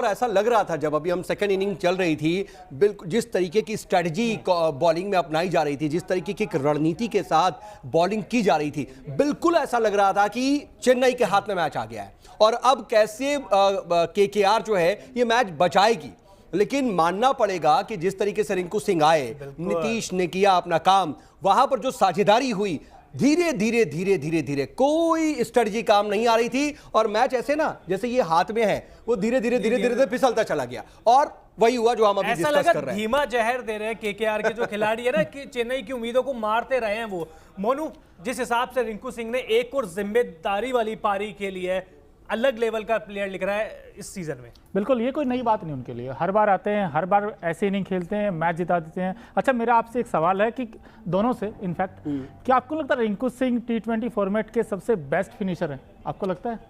और ऐसा लग रहा था जब अभी हम सेकंड इनिंग चल रही थी, बिल्कुल जिस तरीके की स्ट्रेटजी बॉलिंग में अपनाई जा रही थी, जिस तरीके की रणनीति के साथ बॉलिंग की जा रही थी, बिल्कुल ऐसा लग रहा था कि चेन्नई के हाथ में मैच आ गया है और अब कैसे केकेआर जो है ये मैच बचाएगी। लेकिन मानना पड़ेगा कि जिस तरीके से रिंकू सिंह आए, नीतीश ने किया अपना काम, वहां पर जो साझेदारी हुई, धीरे धीरे धीरे धीरे धीरे कोई स्ट्रेटजी काम नहीं आ रही थी और मैच ऐसे ना जैसे ये हाथ में है वो धीरे धीरे धीरे धीरे फिसलता चला गया और वही हुआ जो हम अभी डिस्कस कर रहे हैं। धीमा जहर दे रहे हैं केकेआर के जो खिलाड़ी है ना कि चेन्नई की उम्मीदों को मारते रहे हैं वो। मोनू, जिस हिसाब से रिंकू सिंह ने एक और जिम्मेदारी वाली पारी खेली है, अलग लेवल का प्लेयर लिख रहा है इस सीजन में। बिल्कुल, ये कोई नई बात नहीं उनके लिए, हर बार आते हैं, हर बार ऐसे इनिंग खेलते हैं, मैच जिता देते हैं। अच्छा, मेरा आपसे एक सवाल है कि दोनों से इनफैक्ट, क्या आपको लगता है रिंकू सिंह T20 फॉर्मेट के सबसे बेस्ट फिनिशर हैं? आपको लगता है?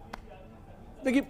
देखिए,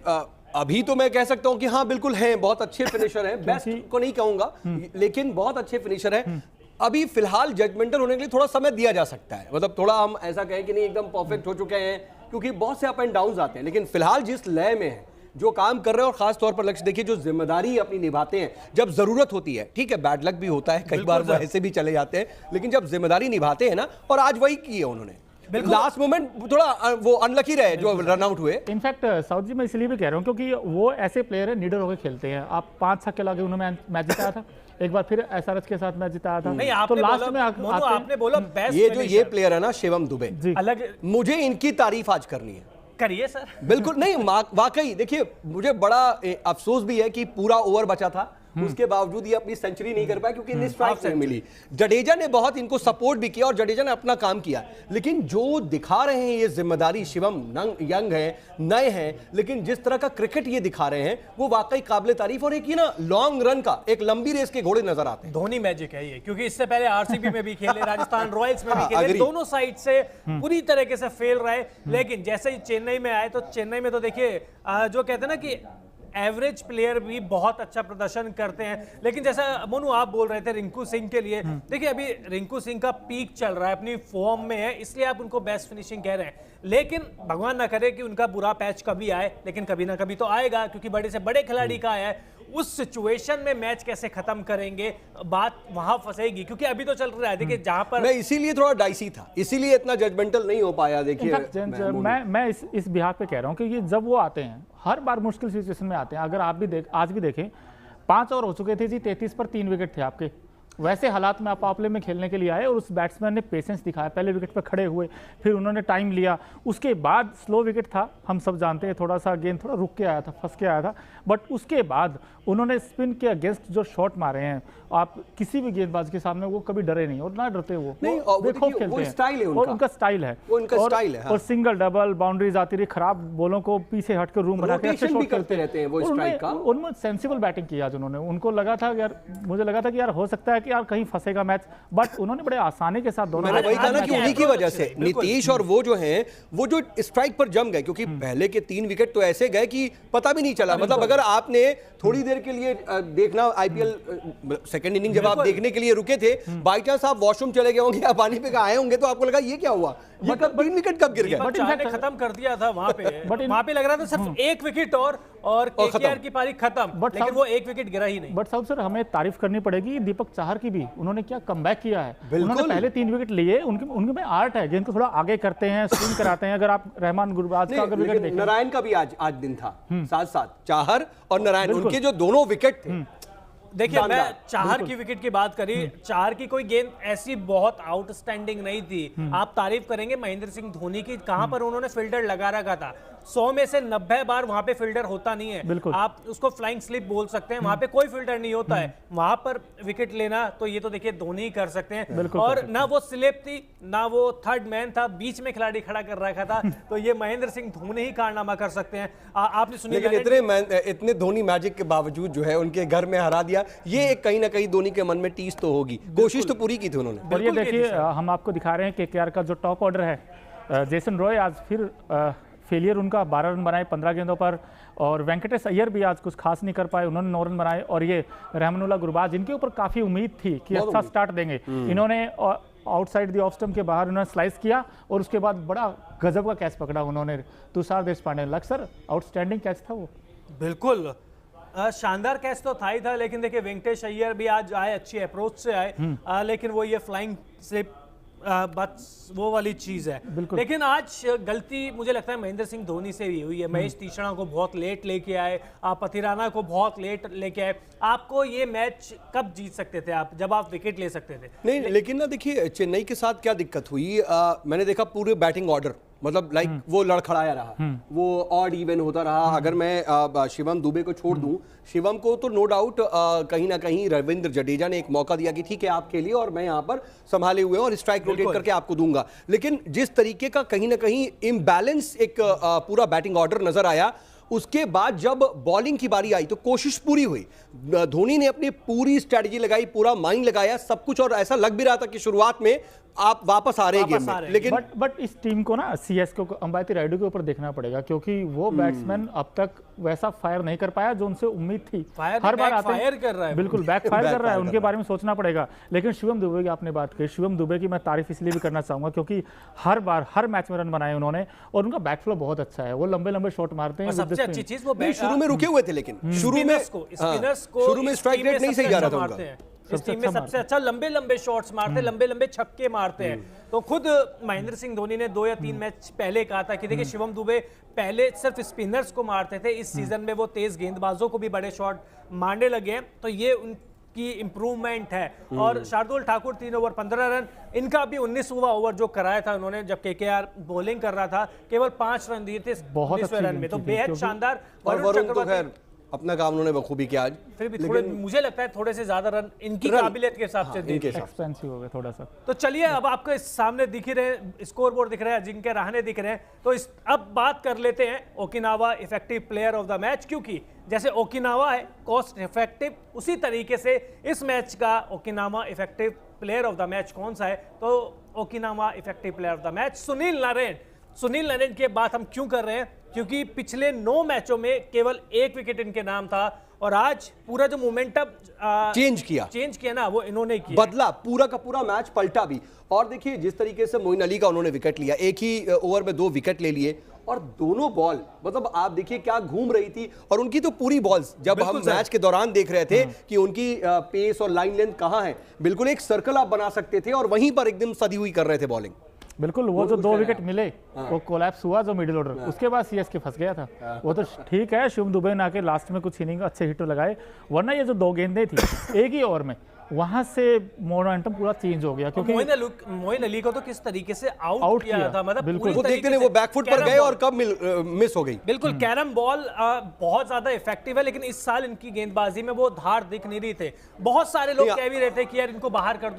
अभी तो मैं कह सकता हूं कि हाँ बिल्कुल हैं, बहुत अच्छे फिनिशर हैं, बेस्ट को नहीं कहूंगा लेकिन बहुत अच्छे फिनिशर हैं। अभी फिलहाल जजमेंटल होने के लिए थोड़ा समय दिया जा सकता है, मतलब थोड़ा हम ऐसा कहें कि नहीं एकदम परफेक्ट हो चुके हैं, क्योंकि बहुत से अप एंड डाउन आते हैं। लेकिन फिलहाल जिस लय में है, जो काम कर रहे हैं और खास तौर पर लक्ष्य देखिए, जो जिम्मेदारी अपनी निभाते हैं जब जरूरत होती है, ठीक है बैड लक भी होता है, कई बार वो ऐसे भी चले जाते हैं, लेकिन जब जिम्मेदारी निभाते हैं ना, और आज वही किए उन्होंने। लास्ट मोमेंट थोड़ा वो अनलकी रहे जो रन आउट हुए। इनफैक्ट साउथ जी, मैं इसलिए भी कह रहा हूँ क्योंकि वो ऐसे प्लेयर है, नीडर होकर खेलते हैं। आप 5 छक्के लगे उन्होंने मैच जिताया था, एक बार फिर एसआरएच के साथ मैच जिताया था। नहीं, तो लास्ट में आपने बोला बेस्ट ये जो ये प्लेयर है ना शिवम दुबे, अलग, मुझे इनकी तारीफ आज करनी है। करिए सर। बिल्कुल नहीं, वाकई देखिए, मुझे बड़ा अफसोस भी है कि पूरा ओवर बचा था, उसके बावजूद ये अपनी सेंचुरी नहीं कर पाया क्योंकि इन्हें स्ट्राइक नहीं मिली। जडेजा ने बहुत इनको सपोर्ट भी किया और जडेजा ने अपना काम किया, लेकिन जो दिखा रहे हैं ये जिम्मेदारी, शिवम यंग है, नए हैं, लेकिन जिस तरह का क्रिकेट ये दिखा रहे हैं वो वाकई काबिले तारीफ। और एक ये ना लॉन्ग रन का, एक लंबी रेस के घोड़े नजर आते हैं। धोनी मैजिक है ये, क्योंकि इससे पहले आरसीबी में भी खेले, राजस्थान रॉयल्स में भी खेले, दोनों साइड से पूरी तरीके से फेल रहे। लेकिन जैसे ही चेन्नई में आए, तो चेन्नई में तो देखिए जो कहते हैं ना कि एवरेज प्लेयर भी बहुत अच्छा प्रदर्शन करते हैं। लेकिन जैसा मोनू आप बोल रहे थे रिंकू सिंह के लिए, देखिए अभी रिंकू सिंह का पीक चल रहा है, अपनी फॉर्म में है, इसलिए आप उनको बेस्ट फिनिशिंग कह रहे हैं। लेकिन भगवान ना करे कि उनका बुरा पैच कभी आए, लेकिन कभी ना कभी तो आएगा, क्योंकि बड़े से बड़े खिलाड़ी का आया है। उस सिचुएशन में मैच कैसे खत्म करेंगे, बात वहां फंसेगी, क्योंकि अभी तो चल रहा है। देखिए जहां पर मैं इसीलिए थोड़ा डाइसी था, इसीलिए इतना जजमेंटल नहीं हो पाया। देखिए मैं इस बिहार पे कह रहा हूँ कि ये जब वो आते हैं हर बार मुश्किल सिचुएशन में आते हैं। अगर आप भी आज भी देखें, 5 ओवर हो चुके थे जी, 33 पर 3 विकेट थे आपके। वैसे हालात में आप पावर प्ले में खेलने के लिए आए और उस बैट्समैन ने पेशेंस दिखाया, पहले विकेट पर खड़े हुए, फिर उन्होंने टाइम लिया, उसके बाद स्लो विकेट था, हम सब जानते हैं, थोड़ा सा गेंद थोड़ा रुक के आया था, फंस के आया था, बट उसके बाद उन्होंने स्पिन के अगेंस्ट जो शॉट मारे हैं, आप किसी भी गेंदबाज के सामने वो कभी डरे नहीं और ना डरते वो देखो खेलते हैं, और उनका स्टाइल है, और सिंगल डबल बाउंड्रीज आती रही, खराब बॉलों को पीछे हट कर रूम बना के अच्छे शॉट खेलते रहते हैं। उन्होंने सेंसिबल बैटिंग की आज उन्होंने, उनको लगा था यार, मुझे लगा था कि यार हो सकता है कि यार कहीं फंसेगा मैच, बट उन्होंने बड़े आसानी के साथ दोनों, मैंने वही कहा ना कि उन्हीं की वजह से नीतीश और वो जो हैं वो जो स्ट्राइक पर जम गए, क्योंकि पहले के 3 विकेट तो ऐसे गए कि पता भी नहीं चला। मतलब अगर आपने थोड़ी देर के लिए देखना, आईपीएल सेकंड इनिंग जब आप देखने के लिए रुके थे, बाई चांस आप वॉशरूम चले गए होंगे या पानी पे आए होंगे, तो आपको लगा ये क्या हुआ, ये कब 3 विकेट कब गिर गए। बट इन्होंने खत्म कर दिया था वहां पे, वहां पे लग रहा था सिर्फ 1 विकेट और केकेआर की पारी खत्म, लेकिन वो 1 विकेट गिरा ही नहीं। बट साहब सर, हमें तारीफ करनी पड़ेगी दीपक चाहर की भी, उन्होंने क्या कमबैक किया है। उन्होंने पहले 3 विकेट लिए, उनके में आर्ट है, गेंद को थोड़ा आगे करते हैं, स्विंग कराते हैं। अगर आप रहमान गुरबाज का अगर विकेट देखें, नारायण का भी आज दिन था, साथ साथ चाहर और नारायण, उनके जो दोनों विकेट थे। देखिए मैं चाहर की विकेट की बात करी, चाहर की कोई गेंद ऐसी बहुत आउटस्टैंडिंग नहीं थी। आप तारीफ करेंगे महेंद्र सिंह धोनी की, कहां पर उन्होंने फील्डर लगा रखा था। 100 में से 90 बार वहां पे फील्डर होता नहीं है, आप उसको फ्लाइंग स्लिप बोल सकते हैं, वहां पे कोई फील्डर नहीं होता है, वहां पर विकेट लेना तो ये तो देखिए धोनी ही कर सकते हैं। और ना वो स्लिप थी, ना वो थर्ड मैन था, बीच में खिलाड़ी खड़ा कर रखा था, तो ये महेंद्र सिंह धोनी ही कारनामा कर सकते हैं। आपने सुनी, लेकिन इतने धोनी मैजिक के बावजूद जो है उनके घर में हरा दिया, ये कहीं ना कहीं धोनी के मन में टीस तो होगी। कोशिश तो पूरी की थी उन्होंने। और ये देखिए हम आपको दिखा रहे हैं केकेआर का जो टॉप ऑर्डर है, जेसन रॉय आज फिर फेलियर उनका, 12 रन बनाए 15 गेंदों पर, और वेंकटेश अय्यर भी आज कुछ खास नहीं कर पाए, उन्होंने 9 रन बनाए। और ये रहमानुल्लाह गुरबाज, इनके ऊपर काफ़ी उम्मीद थी कि अच्छा स्टार्ट देंगे, इन्होंने आउटसाइड द ऑफ स्टंप के बाहर उन्होंने स्लाइस किया और उसके बाद बड़ा गजब का कैच पकड़ा उन्होंने, तुषार देशपांडे। लग सर आउटस्टैंडिंग कैच था वो। बिल्कुल शानदार कैच तो था ही था, लेकिन देखिए वेंकटेश अय्यर भी आज आए, अच्छी अप्रोच से आए, लेकिन वो ये फ्लाइंग स्लिप बस वो वाली चीज है। लेकिन आज गलती मुझे लगता है महेंद्र सिंह धोनी से भी हुई है। महेश तीक्ष्णा को बहुत लेट लेके आए, आप पथिराना को बहुत लेट लेके आए। आपको ये मैच कब जीत सकते थे आप, जब आप विकेट ले सकते थे? नहीं, लेकिन ना देखिए चेन्नई के साथ क्या दिक्कत हुई, मैंने देखा पूरे बैटिंग ऑर्डर मतलब लाइक वो लड़खड़ाया रहा, वो ऑड इवन होता रहा। अगर मैं शिवम दुबे को छोड़ दूं, शिवम को तो नो डाउट कहीं ना कहीं रविंद्र जडेजा ने एक मौका दिया कि ठीक है आप खेलिए और मैं यहाँ पर संभाले हुए और स्ट्राइक रोटेट करके आपको दूंगा। लेकिन जिस तरीके का कहीं ना कहीं इम्बैलेंस एक पूरा बैटिंग ऑर्डर नजर आया, उसके बाद जब बॉलिंग की बारी आई तो कोशिश पूरी हुई, धोनी ने अपनी पूरी स्ट्रेटजी लगाई, पूरा माइंड लगाया, सब कुछ, और ऐसा लग भी रहा था कि शुरुआत में आप वापस आ रहे हैं गेम में। लेकिन बट इस टीम को ना सीएसके को अंबाती रायडू के ऊपर देखना पड़ेगा, क्योंकि वो बैट्समैन अब तक वैसा फायर नहीं कर पाया जो उनसे उम्मीद थी। हर बार फायर कर रहा है, बिल्कुल बैक फायर कर रहा है, उनके बारे में सोचना पड़ेगा। लेकिन शिवम दुबे की आपने बात की, शिवम दुबे की मैं तारीफ इसलिए भी करना चाहूंगा क्योंकि हर बार हर मैच में रन बनाए उन्होंने, और उनका बैकफ्लो बहुत अच्छा है, वो लंबे लंबे शॉट मारते हैं। सबसे अच्छी चीज वो शुरू में रुके हुए थे, लेकिन शुरू में स्ट्राइक रेट नहीं सही जा रहा था उनका। इस टीम में सबसे अच्छा लंबे लंबे शॉट्स मारते, लंबे लंबे छक्के मारते हैं। तो खुद महेंद्र सिंह धोनी ने 2 या 3 मैच पहले कहा था कि देखिए शिवम दुबे पहले सिर्फ स्पिनर्स को मारते थे, इस सीजन में वो तेज गेंदबाजों को भी बड़े शॉट मारने लगे हैं, तो ये उनकी इंप्रूवमेंट है। और शार्दुल ठाकुर 3 ओवर 15 रन, इनका भी 19वां ओवर जो कराया था उन्होंने जब केकेआर बॉलिंग कर रहा था, केवल 5 रन दिए थे 19वें रन में, तो बेहद शानदार। वरुण तो खैर अपना काम उन्होंने बखूबी किया आज, फिर भी थोड़े मुझे लगता है थोड़े से ज्यादा रन इनकी काबिलियत के हिसाब से एक्सपेंसिव हो गए थोड़ा सा। तो चलिए अब आपको इस सामने दिख ही रहे, स्कोर बोर्ड दिख रहा है, अजिंक्य रहाणे दिख रहे हैं, तो अब बात कर लेते हैं Okinawa effective player of the match, क्योंकि जैसे ओकिनावा है कॉस्ट इफेक्टिव, उसी तरीके से इस मैच का Okinawa effective player of the match कौन सा है, तो Okinawa effective player of the match Sunil Narayan की बात हम क्यों कर रहे हैं, क्योंकि पिछले 9 मैचों में केवल 1 विकेट इनके नाम था, और आज पूरा जो मोमेंटम चेंज किया ना वो इन्होंने किया, बदला, पूरा का पूरा मैच पलटा भी। और देखिए जिस तरीके से मोइन अली का उन्होंने विकेट लिया, एक ही ओवर में 2 विकेट ले लिए, और दोनों बॉल मतलब आप देखिए क्या घूम रही थी, और उनकी तो पूरी बॉल्स जब हम मैच के दौरान देख रहे थे कि उनकी पेस और लाइन लेंथ कहां है, बिल्कुल एक सर्कल आप बना सकते थे, और वहीं पर एकदम सदी हुई कर रहे थे बॉलिंग। बिल्कुल, वो जो 2 विकेट मिले वो कोलैप्स हुआ जो मिडिल ऑर्डर, उसके बाद सीएसके फंस गया था। वो तो ठीक है, शिवम दुबे ने आके लास्ट में कुछ इनिंग अच्छे हिटर लगाए, वरना ये जो 2 गेंदें थी एक ही ओवर में, वहां से मोमेंटम पूरा चेंज हो गया। क्योंकि मोइन अली को तो किस तरीके से आउट किया था, मतलब बिल्कुल वो देखते नहीं, वो बैकफुट पर गए और कब मिस हो गई। बिल्कुल कैरम बॉल बहुत ज्यादा इफेक्टिव है, लेकिन इस साल इनकी गेंदबाजी में वो धार दिख नहीं रही थे। बहुत सारे लोग कह भी रहे थे कि यार इनको बाहर कर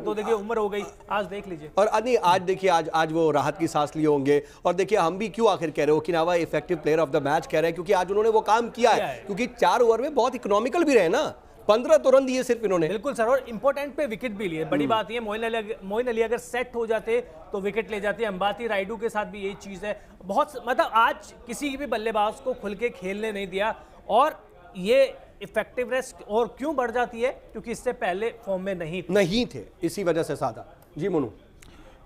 दो, देखिए उम्र हो गई, आज देख लीजिए। और आज देखिए आज वो राहत की सांस लिए होंगे, और देखिए हम भी क्यों आखिर कह रहे हो Okinawa effective player of the match कह रहे हैं, क्योंकि आज उन्होंने वो काम किया है, क्योंकि 4 ओवर में बहुत इकोनॉमिकल भी रहे ना, 15 तो रन दिए सिर्फ इन्होंने। बिल्कुल सर, और इंपॉर्टेंट पे विकेट भी लिए, बड़ी बात ये मोइन अली अगर सेट हो जाते तो विकेट ले जाते। अंबाती रायडू के साथ भी यही चीज है, बहुत मतलब आज किसी भी बल्लेबाज को खुल के खेलने नहीं दिया, और ये इफेक्टिवनेस और क्यों बढ़ जाती है, क्योंकि इससे पहले फॉर्म में नहीं थे, इसी वजह से साधा। जी मोनू,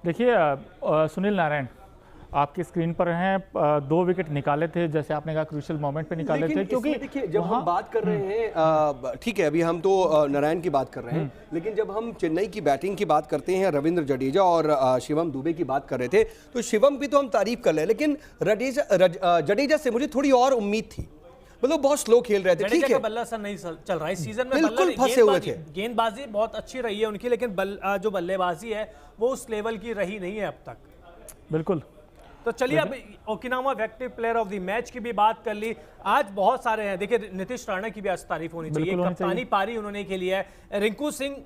देखिए सुनील नारायण आपकी स्क्रीन पर हैं, 2 विकेट निकाले थे, जैसे आपने कहा क्रूशियल मोमेंट पे निकाले थे, क्योंकि देखिए जब हम बात कर रहे हैं, ठीक है अभी हम तो नारायण की बात कर रहे हैं, लेकिन जब हम चेन्नई की बैटिंग की बात करते हैं, रविंद्र जडेजा और शिवम दुबे की बात कर रहे थे, तो शिवम की तो हम तारीफ कर रहे हैं, लेकिन जडेजा से मुझे थोड़ी और उम्मीद थी, मतलब बहुत स्लो खेल रहे थे। ठीक है, बल्ला सर नहीं चल रहा है सीजन में, बिल्कुल फंसे हुए थे, गेंदबाजी बहुत अच्छी रही है उनकी, लेकिन जो बल्लेबाजी है वो उस लेवल की रही नहीं है अब तक। बिल्कुल, तो चलिए अब Okinawa effective player of the match की भी बात कर ली। आज बहुत सारे हैं, देखिए नीतीश राणा की भी आज तारीफ होनी चाहिए, कप्तानी पारी उन्होंने खेली है, रिंकू सिंह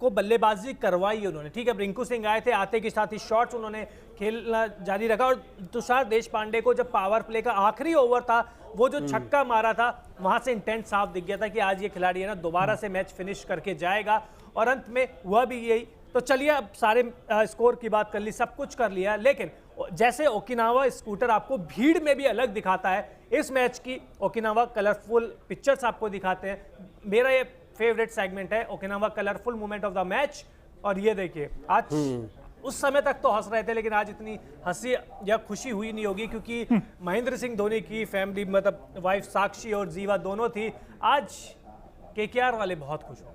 को बल्लेबाजी करवाई उन्होंने, ठीक है। रिंकू सिंह आए थे, आते के साथ ही शॉट्स उन्होंने खेलना जारी रखा, और तुषार देशपांडे को जब पावर प्ले का आखिरी ओवर था, वो जो छक्का मारा था, वहां से इंटेंट साफ दिख गया था कि आज ये खिलाड़ी है ना दोबारा से मैच फिनिश करके जाएगा, और अंत में हुआ भी यही। तो चलिए अब सारे स्कोर की बात कर ली, सब कुछ कर लिया, लेकिन जैसे ओकिनावा स्कूटर आपको भीड़ में भी अलग दिखाता है, इस मैच की ओकिनावा कलरफुल पिक्चर्स आपको दिखाते हैं। मेरा ये फेवरेट सेगमेंट है Okinawa colourful moment of the match, और ये देखिए आज उस समय तक तो हंस रहे थे, लेकिन आज इतनी हंसी या खुशी हुई नहीं होगी, क्योंकि महेंद्र सिंह धोनी की फैमिली, मतलब वाइफ साक्षी और जीवा दोनों थी। आज केकेआर वाले बहुत खुश हो,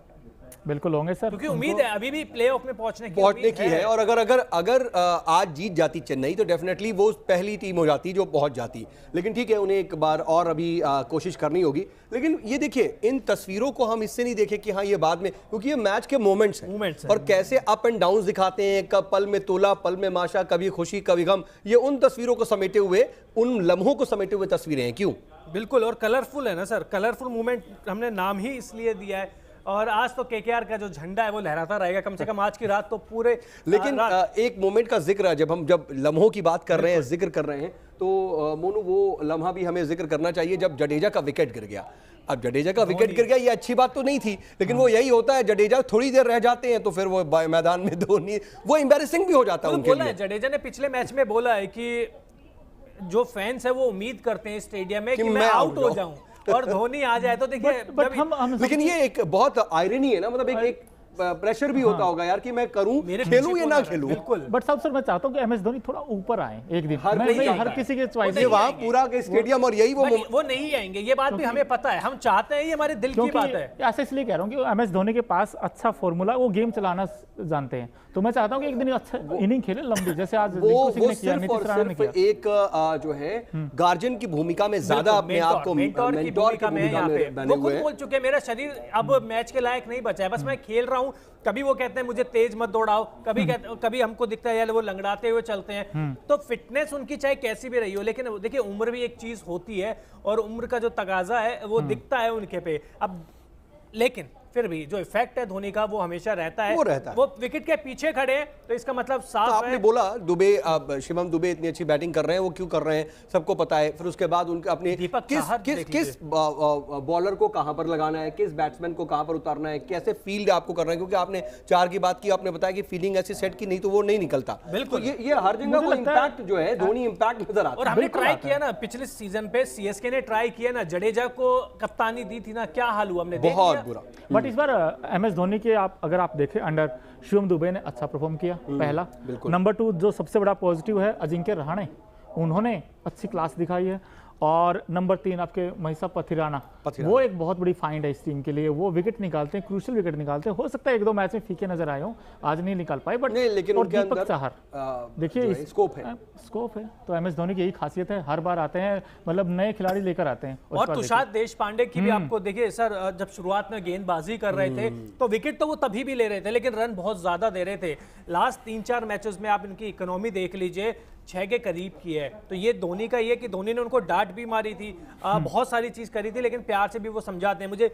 बिल्कुल होंगे सर, क्योंकि उम्मीद है अभी भी प्लेऑफ में पहुंचने की है। और अगर आज जीत जाती चेन्नई तो डेफिनेटली वो पहली टीम हो जाती जो पहुंच जाती, लेकिन ठीक है, उन्हें एक बार और अभी कोशिश करनी होगी। लेकिन ये देखिए, इन तस्वीरों को हम इससे नहीं देखें कि हाँ ये बाद में, क्योंकि ये मैच के मोमेंट्स हैं और कैसे अप एंड डाउन दिखाते हैं, कब पल में तोला, पल में माशा, कभी खुशी कभी गम, ये उन तस्वीरों को समेटे हुए, उन लम्हों को समेटे हुए तस्वीरें हैं। क्यों? बिल्कुल, और कलरफुल है ना सर, कलरफुल मूवमेंट हमने नाम ही इसलिए दिया है। और आज तो केकेआर का जो झंडा है वो लहराता रहेगा कम से कम आज की रात तो पूरे। लेकिन एक मोमेंट का जिक्र है, जब लम्हों की बात कर रहे हैं, जिक्र कर रहे हैं, तो मोनू वो लम्हा भी हमें जिक्र करना चाहिए जब जडेजा का विकेट गिर गया। अब जडेजा का विकेट गिर गया, ये अच्छी बात तो नहीं थी, लेकिन वो यही होता है, जडेजा थोड़ी देर रह जाते हैं तो फिर वो मैदान में धोनी, वो एम्बैरेसिंग भी हो जाता है उनके लिए। जडेजा ने पिछले मैच में बोला है कि जो फैंस है वो उम्मीद करते हैं स्टेडियम में कि मैं आउट हो जाऊं और धोनी आ जाए, तो देखिए लेकिन ये एक बहुत आयरनी है ना, मतलब एक प्रेशर भी होता होगा यार कि मैं करूं, खेलूं या ना खेलूं। बट साहब सर, मैं चाहता हूं कि एमएस धोनी थोड़ा ऊपर आए एक दिन। हर किसी के चॉइस, वहां पूरा के स्टेडियम और यही वो नहीं आएंगे, ये बात भी हमें पता है, हम चाहते हैं, ये हमारे दिल की बात है। ऐसा इसलिए कह रहा हूं कि एमएस धोनी के पास अच्छा फॉर्मूला, वो गेम चलाना जानते हैं, तो मैं चाहता हूं कि एक दिन अच्छा इनिंग खेले लंबी, जैसे आज रिंकू सिंह ने किया, नीतीश राणा ने किया। एक जो है गार्जियन की भूमिका में ज्यादा अपने आप को मेंटोर की भूमिका में यहाँ पे वो खुद बोल चुके, मेरा शरीर अब मैच के लायक नहीं बचा है, बस मैं खेल रहा हूँ। कभी वो कहते हैं मुझे तेज मत दौड़ाओ, कभी हमको दिखता है यार वो लंगड़ाते हुए चलते हैं, तो फिटनेस उनकी चाहे कैसी भी रही हो, लेकिन देखिए उम्र भी एक चीज होती है और उम्र का जो तगाजा है वो दिखता है उनके पे। अब लेकिन फिर भी जो इफेक्ट है धोनी का वो हमेशा रहता है, वो विकेट के पीछे खड़े हैं, तो इसका मतलब साफ है। आपने बोला दुबे, शिवम दुबे इतनी अच्छी बैटिंग कर रहे हैं, वो क्यों कर रहे हैं सबको पता है। फिर उसके बाद उनके अपने किस बॉलर को कहां पर लगाना है, किस बैट्समैन को कहां पर उतारना है, कैसे फील्ड आपको करना है, क्योंकि आपने 4 की बात की, आपने बताया कि फील्डिंग ऐसी सेट की नहीं तो वो नहीं निकलता। बिल्कुल, ये हर जगह वो इंपैक्ट जो है धोनी इंपैक्ट नजर आता है। और हमने ट्राई किया ना पिछले सीजन पे, सीएसके ने ट्राई किया ना, जडेजा को कप्तानी दी थी ना, क्या हाल हुआ हमने बहुत बुरा। बट इस बार एमएस धोनी के अगर आप देखें अंडर शिवम दुबे ने अच्छा परफॉर्म किया, पहला। नंबर 2 जो सबसे बड़ा पॉजिटिव है, अजिंक्य रहाणे, उन्होंने अच्छी क्लास दिखाई है। और नंबर 3 आपके महिषा पथिराना, वो एक बहुत बड़ी फाइंड है इस टीम के लिए, वो विकेट निकालते हैं, क्रूशियल विकेट निकालते हैं। हो सकता है 1-2 मैच में फीके नजर आए हो, आज नहीं निकाल पाए, बट लेकिन और दीपक चाहर देखिए स्कोप है, तो एमएस धोनी की यही खासियत है, हर बार आते हैं, मतलब नए खिलाड़ी लेकर आते हैं। और तुषार देशपांडे की भी आपको देखिए सर, जब शुरुआत में गेंदबाजी कर रहे थे तो विकेट तो वो तभी भी ले रहे थे, लेकिन रन बहुत ज्यादा दे रहे थे। लास्ट 3-4 मैचेस में आप इनकी इकोनॉमी देख लीजिए, 6 के करीब की है। तो ये धोनी का ये कि धोनी ने उनको डांट भी मारी थी, बहुत सारी चीज करी थी, लेकिन प्यार से भी वो समझाते हैं। मुझे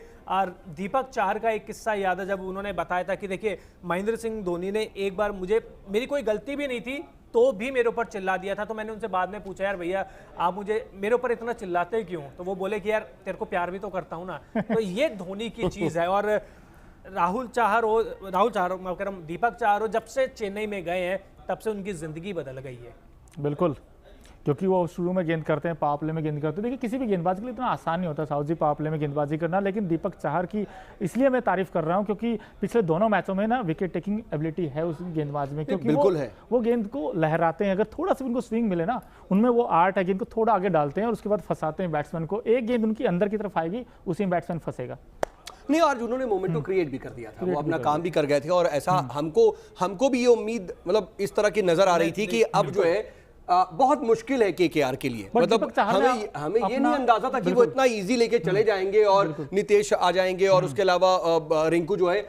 दीपक चाहर का एक किस्सा याद है, जब उन्होंने बताया था कि देखिए महेंद्र सिंह धोनी ने एक बार मेरी कोई गलती भी नहीं थी तो भी मेरे ऊपर चिल्ला दिया था, तो मैंने उनसे बाद में पूछा यार भैया आप मेरे ऊपर इतना चिल्लाते क्यों, तो वो बोले कि यार तेरे को प्यार भी तो करता हूं ना। तो ये धोनी की चीज है। और राहुल चाहर मैं कह रहा हूं दीपक चाहर जब से चेन्नई में गए हैं तब से उनकी जिंदगी बदल गई है। बिल्कुल, क्योंकि वो शुरू में गेंद करते हैं, पावर प्ले में गेंद करते हैं। देखिए किसी भी गेंदबाज के लिए इतना आसान नहीं होता साउथ जी पावर प्ले में गेंदबाजी करना, लेकिन दीपक चाहर की इसलिए मैं तारीफ कर रहा हूं क्योंकि पिछले दोनों मैचों में ना विकेट टेकिंग एबिलिटी है उस गेंदबाज में, क्योंकि वो गेंद को लहराते हैं। अगर थोड़ा सा उनको स्विंग मिले ना, उनमें वो आर्ट है, गेंद को थोड़ा आगे डालते हैं और उसके बाद फंसाते हैं बैट्समैन को। एक गेंद उनकी अंदर की तरफ आएगी, उसी में बैट्समैन फंसेगा। नहीं, और उन्होंने मोमेंट को क्रिएट भी कर दिया था, वो अपना काम भी कर गए थे। और ऐसा हमको भी ये उम्मीद मतलब इस तरह की नजर आ रही थी कि अब जो है बहुत मुश्किल है केकेआर के लिए। मतलब हमें ये नहीं अंदाजा था कि वो इतना इजी लेके चले जाएंगे और नीतीश आ जाएंगे और उसके अलावा रिंकू जो है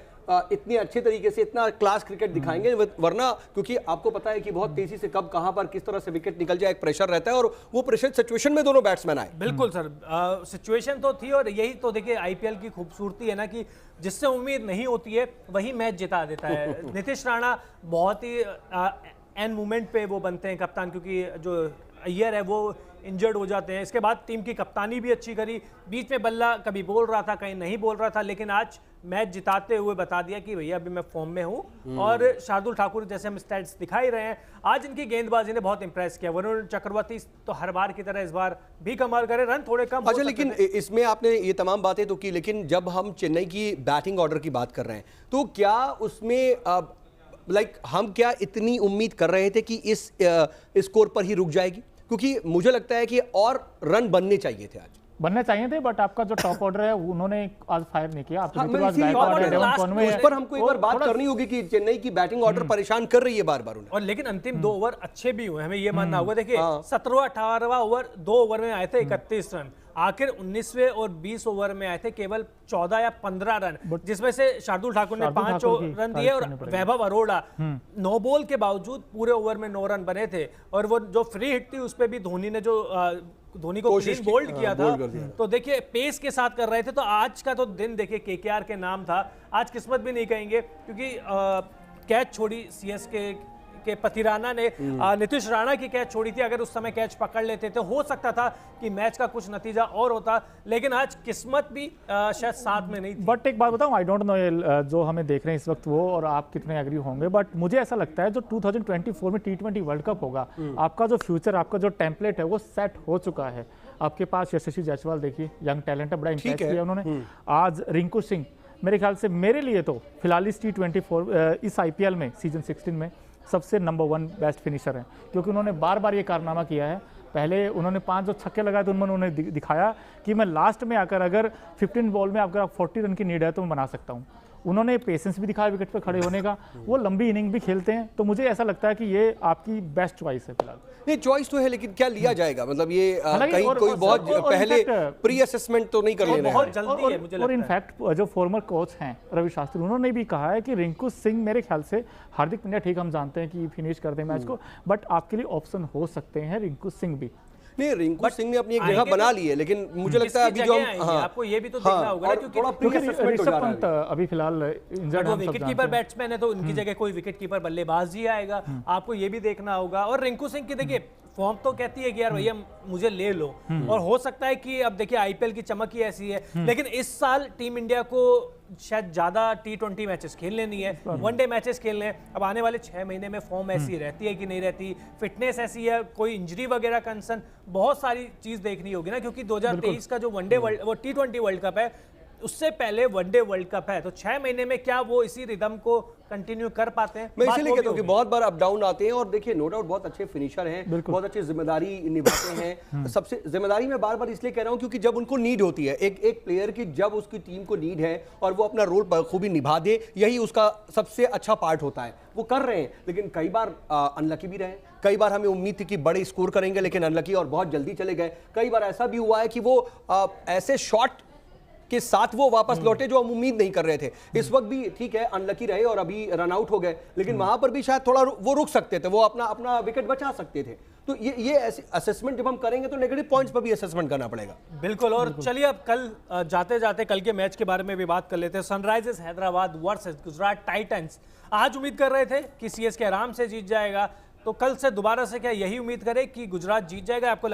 इतनी अच्छे तरीके से इतना क्लास क्रिकेट दिखाएंगे। वरना क्योंकि आपको पता है कि बहुत तेजी से कब कहां पर किस तरह से विकेट निकल जाए, एक प्रेशर रहता है, और वो प्रेशर सिचुएशन में दोनों बैट्समैन आए। बिल्कुल सर, सिचुएशन तो थी, और यही तो देखिए आईपीएल की खूबसूरती है ना कि जिससे उम्मीद नहीं होती है वही मैच जिता देता है। नीतीश राणा बहुत ही एंड मोमेंट पे वो बनते हैं कप्तान, क्योंकि जो अय्यर है वो इंजर्ड हो जाते हैं। इसके बाद टीम की कप्तानी भी अच्छी करी, बीच में बल्ला कभी बोल रहा था कहीं नहीं बोल रहा था, लेकिन आज मैच जिताते हुए बता दिया कि भैया अभी मैं फॉर्म में हूं। और शार्दुल ठाकुर जैसे हम स्टैट्स दिखाई रहे हैं, आज इनकी गेंदबाजी ने बहुत इंप्रेस किया। वरुण चक्रवर्ती तो हर बार की तरह इस बार भी कमाल करे, रन थोड़े कम। अच्छा, लेकिन इसमें आपने ये तमाम बातें तो की, लेकिन जब हम चेन्नई की बैटिंग ऑर्डर की बात कर रहे हैं तो क्या उसमें लाइक हम क्या इतनी उम्मीद कर रहे थे कि इस स्कोर पर ही रुक जाएगी? क्योंकि मुझे लगता है कि और रन बनने चाहिए थे आज। बनने चाहिए थे, बट आपका जो टॉप ऑर्डर है उन्होंने आज फायर नहीं किया। आपके हाँ, ऋतुराज इसीलिए गायकवाड़ order है, डेवन last कॉनवे उस है, पर हमको एक बार बात थोड़ा- करनी होगी कि चेन्नई की बैटिंग ऑर्डर परेशान कर रही है बार-बार उन्हें। और लेकिन अंतिम 2 ओवर अच्छे भी हुए, हमें ये मानना होगा। देखिए हाँ। 17वां 18वां ओवर 2 ओवर में आए थे 31 रन, आखिर 19वें और 20 ओवर में आए थे केवल 14 या 15 रन, जिसमें से शार्दुल ठाकुर ने शार्दुल 5 ठाकुर की रन दिए और तारीफ करनी पड़ेगी। वैभव अरोड़ा 9 बॉल के बावजूद पूरे ओवर में 9 रन बने थे। और वो जो फ्री हिट थी उस पे भी धोनी ने जो धोनी को कोशिश क्लीन की, बोल्ड किया था, बोल्ड कर दिया। तो देखिए पेस के साथ कर रहे थे। तो आज का तो दिन देखिए केकेआर के नाम था। आज किस्मत भी नहीं कहेंगे, क्योंकि कैच छोड़ी सीएसके के पतिराना ने, नीतीश राणा की कैच छोड़ी थी। अगर उस समय कैच पकड़ लेते तो हो सकता था कि मैच का कुछ नतीजा और होता, लेकिन आज किस्मत भी शायद साथ में नहीं थी। बट एक बात बताऊं, आई डोंट नो जो हमें देख रहे हैं इस वक्त वो और आप कितने एग्री होंगे, बट मुझे ऐसा लगता है जो 2024 में T20 वर्ल्ड कप होगा, आपका जो फ्यूचर, आपका जो टेम्पलेट है वो सेट हो चुका है। आपके पास यशस्वी जायसवाल देखिए, यंग टैलेंट है, बड़ा इम्पैक्ट किया उन्होंने। आज रिंकू सिंह मेरे ख्याल से, मेरे लिए तो फिलहाल इस T24 इस IPL में सीजन 16 में सबसे नंबर 1 बेस्ट फिनिशर हैं, क्योंकि उन्होंने बार बार ये कारनामा किया है। पहले उन्होंने 5 जो छक्के लगाए तो उन्होंने दिखाया कि मैं लास्ट में आकर अगर 15 बॉल में अगर 40 रन की नीड है तो मैं बना सकता हूँ। उन्होंने पेशेंस भी दिखाया विकेट पर खड़े होने का, वो लंबी इनिंग भी खेलते हैं। तो मुझे ऐसा लगता है कि ये आपकी बेस्ट चॉइस है फिलहाल। नहीं, चॉइस तो है, लेकिन क्या लिया जाएगा? मतलब ये हालांकि कहीं कोई बहुत और पहले इनफैक्ट प्री असेसमेंट तो नहीं कर लेना है। बहुत जल्दी है मुझे और लगता है। इनफैक्ट जो फॉर्मर कोच हैं रवि शास्त्री, उन्होंने भी कहा है कि रिंकू सिंह, मेरे ख्याल से हार्दिक पांड्या ठीक हम जानते हैं कि फिनिश कर दें मैच को, बट आपके लिए ऑप्शन हो सकते हैं रिंकू सिंह भी। नहीं, रिंकू सिंह ने अपनी एक जगह आएंगे बना तो ली है, लेकिन मुझे लगता है किसकी अभी जो जगह आएंगे? आपको ये भी तो देखना होगा ना, और क्योंकि थोड़ा क्योंकि प्री-असेसमेंट हो ऋषभ जा रहा है पंत अभी फिलहाल इंजर्ड, वो हम सब विकेट जानते कीपर हैं। बैट्समैन है, तो उनकी जगह कोई विकेट कीपर बल्लेबाज ही आएगा। आपको ये भी देखना होगा। और रिंकू सिंह की देखिए फॉर्म तो कहती है कि यार भैया मुझे ले लो, और हो सकता है कि अब देखिए IPL की चमक ही ऐसी है, लेकिन इस साल टीम इंडिया को शायद ज्यादा T20 मैचेस खेलने नहीं है, वनडे मैचेस खेलने हैं। अब आने वाले 6 महीने में फॉर्म ऐसी रहती है कि नहीं रहती, फिटनेस ऐसी है, कोई इंजरी वगैरह कंसर्न, बहुत सारी चीज देखनी होगी ना, क्योंकि 2023 का जो वनडे वो T20 वर्ल्ड कप है, उससे पहले वनडे वर्ल्ड कप है। तो 6 महीने में क्या वो इसी रिदम को कंटिन्यू कर पाते हैं? मैं बात इसीलिए वो भी कहता हूँ कि होगी। बहुत बार अप डाउन आते हैं, और देखिए नो डाउट बहुत अच्छे फिनिशर हैं, बहुत अच्छी जिम्मेदारी निभाते हैं। सबसे जिम्मेदारी मैं बार बार इसलिए कह रहा हूँ क्योंकि जब उनको नीड होती है, एक प्लेयर की जब उसकी टीम को नीड है और वो अपना रोल बखूबी निभा दे, यही उसका सबसे अच्छा पार्ट होता है। वो कर रहे हैं, लेकिन कई बार अनलकी भी रहे। कई बार हमें उम्मीद थी कि बड़े स्कोर करेंगे, लेकिन अनलकी और बहुत जल्दी चले गए। कई बार ऐसा भी हुआ है कि वो ऐसे शॉट के साथ वो वापस लौटे जो हम उम्मीद नहीं कर रहे थे। इस वक्त भी ठीक है अनलकी रहे और अभी रन आउट हो गए, लेकिन वहां पर भी शायद थोड़ा वो रुक सकते थे, वो अपना विकेट बचा सकते थे। तो ये असेसमेंट जब हम करेंगे तो नेगेटिव पॉइंट्स पर भी असेसमेंट करना पड़ेगा। बिल्कुल। और चलिए अब कल जाते जाते कल के मैच के बारे में भी बात कर लेते हैं। Sunrisers Hyderabad versus Gujarat Titans. आज उम्मीद कर रहे थे कि CSK आराम से जीत जाएगा, तो कल से दोबारा से क्या यही उम्मीद करें कि गुजरात जीत जाएगा? आपको